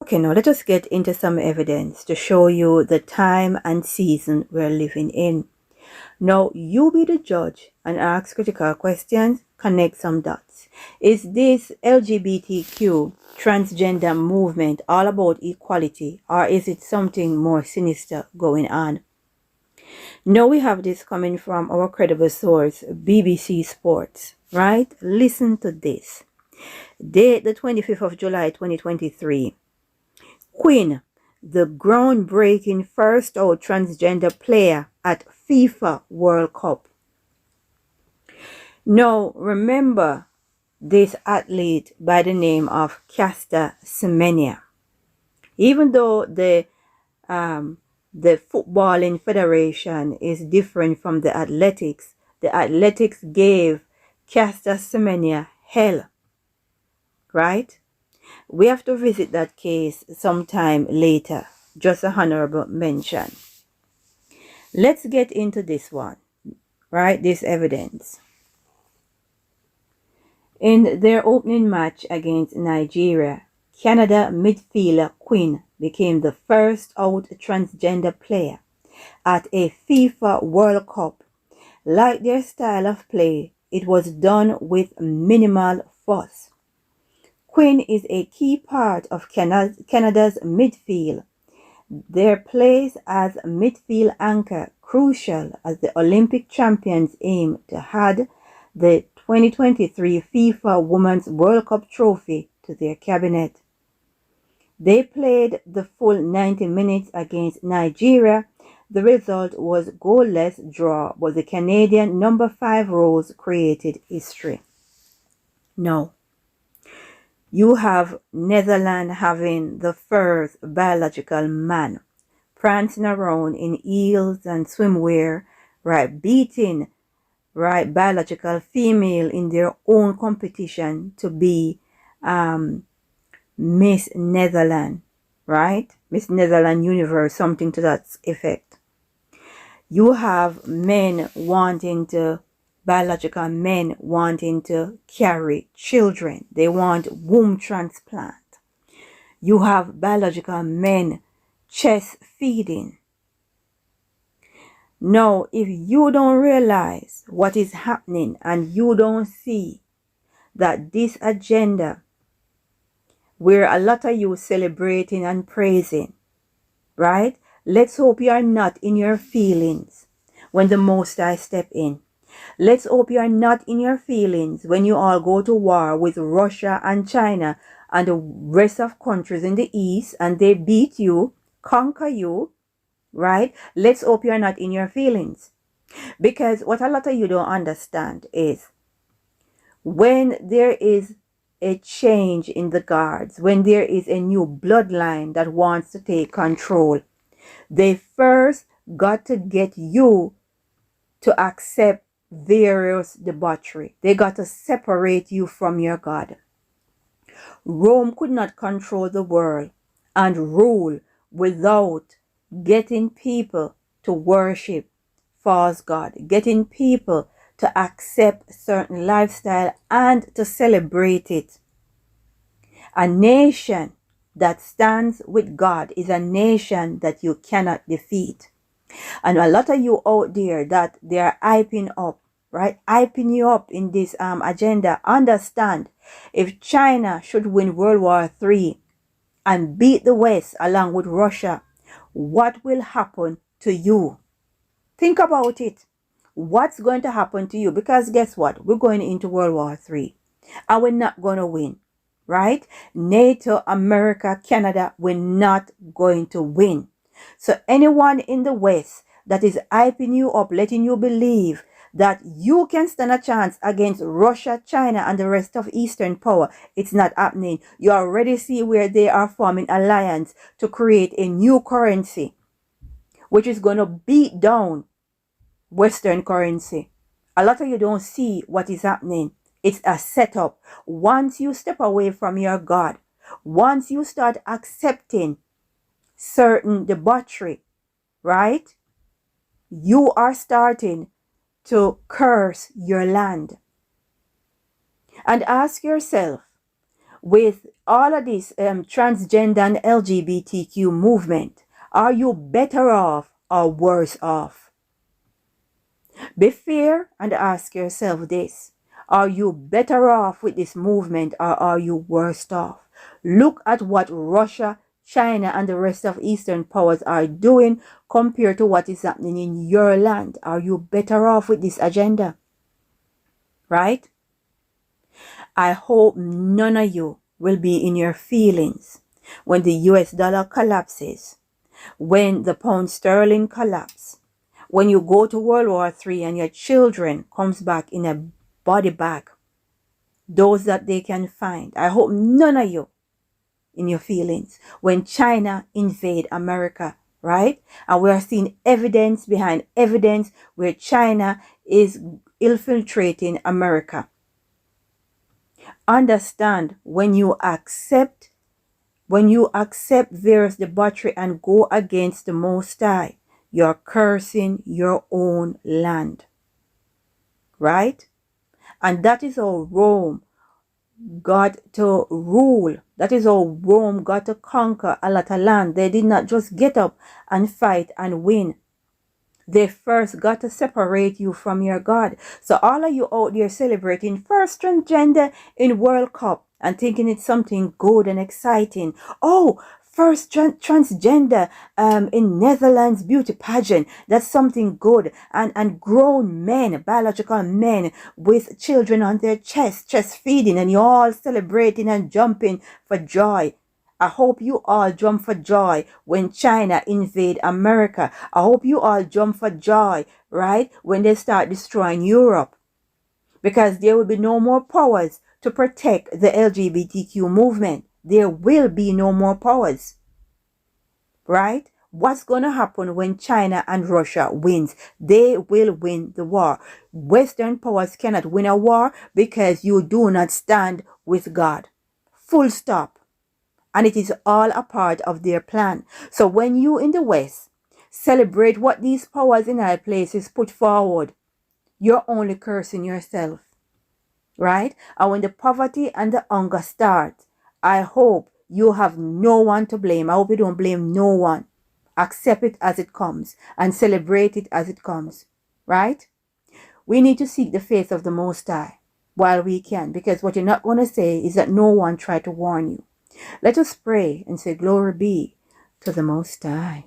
Okay, now let us get into some evidence to show you the time and season we're living in. Now, you be the judge and ask critical questions, connect some dots. Is this LGBTQ transgender movement all about equality, or is it something more sinister going on? Now we have this coming from our credible source, BBC Sports, right? Listen to this. Date the 25th of July 2023. Queen, the groundbreaking first out transgender player at FIFA World Cup. Now, remember this athlete by the name of Caster Semenya. Even though the footballing federation is different from the athletics gave Caster Semenya hell, right? We have to visit that case sometime later. Just a honorable mention. Let's get into this one, right? This evidence. In their opening match against Nigeria, Canada midfielder Quinn became the first out transgender player at a FIFA World Cup. Like their style of play, it was done with minimal fuss. Quinn is a key part of Canada's midfield. Their place as midfield anchor crucial as the Olympic champions aim to add the 2023 FIFA Women's World Cup trophy to their cabinet. They played the full 90 minutes against Nigeria. The result was goalless draw, but the Canadian number 5 Rose created history. Now, you have Netherlands having the first biological man prancing around in heels and swimwear, right, beating, right, biological female in their own competition to be Miss Netherlands, right? Miss Netherlands Universe, something to that effect. You have biological men wanting to carry children. They want womb transplant. You have biological men chest feeding. Now, if you don't realize what is happening and you don't see that this agenda, where a lot of you celebrating and praising, right? Let's hope you are not in your feelings when the Most High step in. Let's hope you are not in your feelings when you all go to war with Russia and China and the rest of countries in the East and they beat you, conquer you, right? Let's hope you are not in your feelings. Because what a lot of you don't understand is when there is a change in the guards, when there is a new bloodline that wants to take control, they first got to get you to accept various debauchery. They got to separate you from your God. Rome could not control the world and rule without getting people to worship false God, getting people to accept certain lifestyle and to celebrate it. A nation that stands with God is a nation that you cannot defeat. And a lot of you out there that they are hyping up, right? Hyping you up in this agenda. Understand, if China should win World War III and beat the West along with Russia, what will happen to you? Think about it. What's going to happen to you? Because guess what? We're going into World War III and we're not going to win, right? NATO, America, Canada, we're not going to win. So anyone in the West that is hyping you up, letting you believe that you can stand a chance against Russia, China, and the rest of Eastern power, it's not happening. You already see where they are forming alliance to create a new currency, which is going to beat down Western currency. A lot of you don't see what is happening. It's a setup. Once you step away from your God, once you start accepting certain debauchery, right? You are starting to curse your land. And ask yourself, with all of this transgender and LGBTQ movement, are you better off or worse off? Be fair and ask yourself this. Are you better off with this movement or are you worse off? Look at what Russia, China, and the rest of Eastern powers are doing compared to what is happening in your land. Are you better off with this agenda? Right? I hope none of you will be in your feelings when the US dollar collapses, when the pound sterling collapses, when you go to World War III and your children comes back in a body bag, those that they can find. I hope none of you in your feelings when China invade America, right? And we are seeing evidence behind evidence where China is infiltrating America. Understand, when you accept various debauchery and go against the Most High, you're cursing your own land, right? And that is how Rome got to rule. That is how Rome got to conquer a lot of land. They did not just get up and fight and win. They first got to separate you from your God. So all of you out there celebrating first transgender in World Cup and thinking it's something good and exciting. Oh, first transgender in Netherlands beauty pageant. That's something good. And grown men, biological men with children on their chest feeding, and you all celebrating and jumping for joy. I hope you all jump for joy when China invade America. I hope you all jump for joy, right, when they start destroying Europe. Because there will be no more powers to protect the LGBTQ movement. There will be no more powers, right? What's going to happen when China and Russia wins? They will win the war. Western powers cannot win a war because you do not stand with God. Full stop. And it is all a part of their plan. So when you in the West celebrate what these powers in high places put forward, you're only cursing yourself, right? And when the poverty and the hunger start, I hope you have no one to blame. I hope you don't blame no one. Accept it as it comes and celebrate it as it comes, right? We need to seek the face of the Most High while we can, because what you're not going to say is that no one tried to warn you. Let us pray and say, glory be to the Most High.